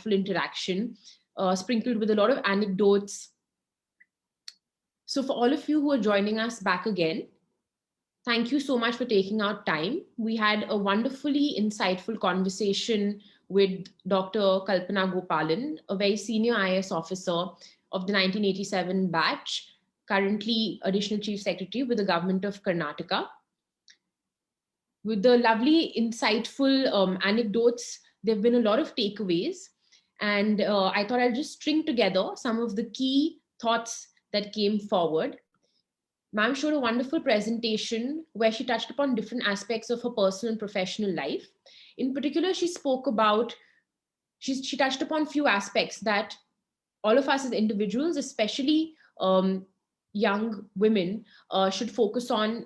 insightful interaction, sprinkled with a lot of anecdotes. So for all of you who are joining us back again, thank you so much for taking out time. We had a wonderfully insightful conversation with Dr. Kalpana Gopalan, a very senior IAS officer of the 1987 batch, currently Additional Chief Secretary with the Government of Karnataka. With the lovely, insightful anecdotes, there have been a lot of takeaways. And I thought I'll just string together some of the key thoughts that came forward. Ma'am showed a wonderful presentation where she touched upon different aspects of her personal and professional life. In particular, she spoke about, she touched upon few aspects that all of us as individuals, especially young women, should focus on,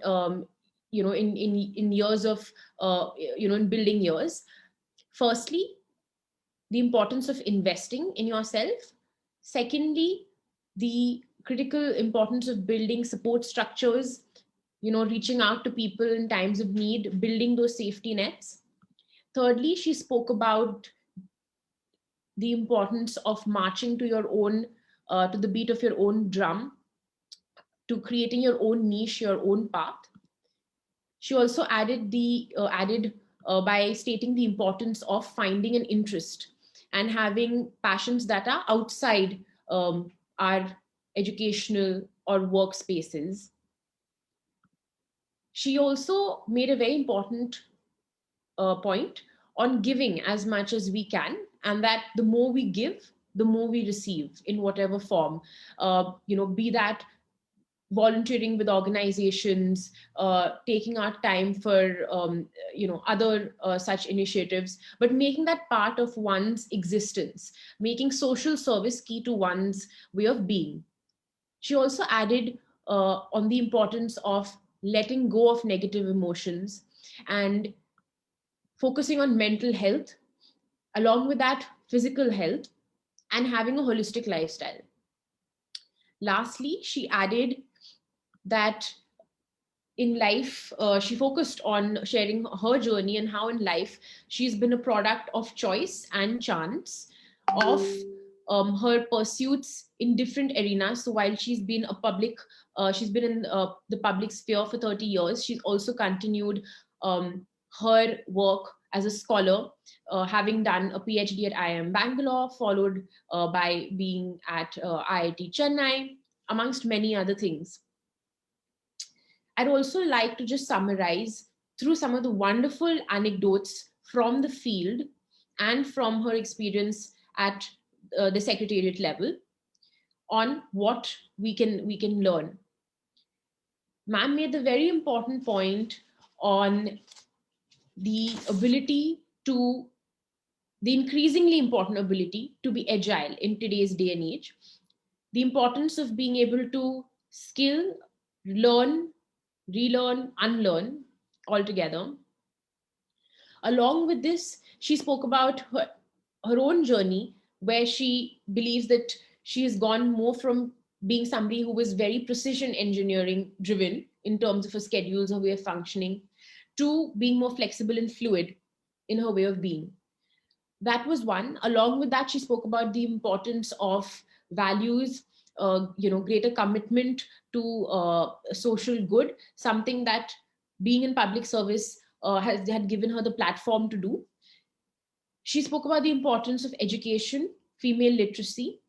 in years of, in building years. Firstly, the importance of investing in yourself. Secondly, the critical importance of building support structures, reaching out to people in times of need, building those safety nets. Thirdly, she spoke about the importance of marching to your own, to the beat of your own drum, to creating your own niche, your own path. She also added by stating the importance of finding an interest and having passions that are outside our educational or workspaces. She also made a very important point on giving as much as we can, and that the more we give, the more we receive in whatever form, be that volunteering with organizations, taking our time for other such initiatives, but making that part of one's existence, making social service key to one's way of being. She also added on the importance of letting go of negative emotions and focusing on mental health, along with that physical health, and having a holistic lifestyle. Lastly, she added that in life, she focused on sharing her journey and how in life she's been a product of choice and chance of her pursuits in different arenas. So while she's been in the public sphere for 30 years, she's also continued her work as a scholar, having done a PhD at IIM Bangalore, followed by being at IIT Chennai, amongst many other things. I'd also like to just summarize through some of the wonderful anecdotes from the field and from her experience at the secretariat level on what we can learn. Ma'am made the very important point on the increasingly important ability to be agile in today's day and age, the importance of being able to skill, learn, relearn, unlearn altogether. Along with this, she spoke about her own journey, where she believes that she has gone more from being somebody who was very precision engineering driven in terms of her schedules, her way of functioning, to being more flexible and fluid in her way of being. That was one. Along with that, she spoke about the importance of values, greater commitment to social good, something that being in public service had given her the platform to do. She spoke about the importance of education, female literacy,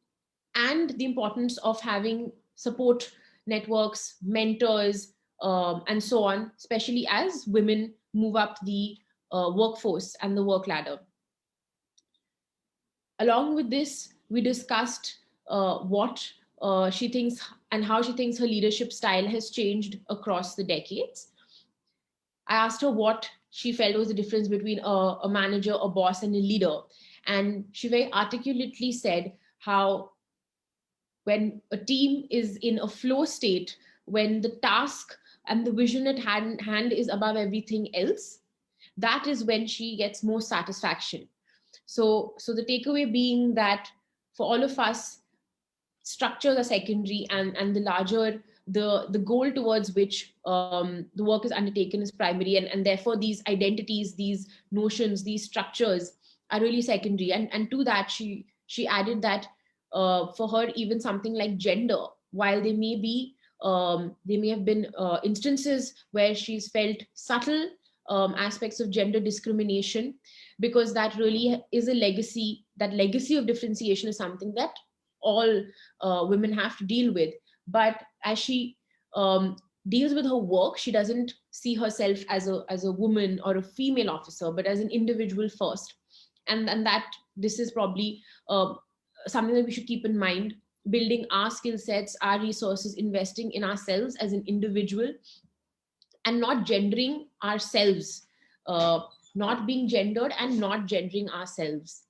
and the importance of having support networks, mentors, and so on, especially as women move up the workforce and the work ladder. Along with this, we discussed what she thinks and how she thinks her leadership style has changed across the decades. I asked her what she felt was the difference between a manager, a boss, and a leader. And she very articulately said how when a team is in a flow state, when the task and the vision at hand is above everything else, that is when she gets more satisfaction. So the takeaway being that for all of us, structures are secondary, and the larger the goal towards which the work is undertaken is primary, and therefore these identities, these notions, these structures are really secondary. And to that, she added that for her, even something like gender, while they may have been instances where she's felt subtle aspects of gender discrimination, because that really is a legacy. That legacy of differentiation is something that all women have to deal with. But as she um, deals with her work, she doesn't see herself as a woman or a female officer, but as an individual first. And that this is probably something that we should keep in mind: building our skill sets, our resources, investing in ourselves as an individual, and not gendering ourselves, not being gendered and not gendering ourselves.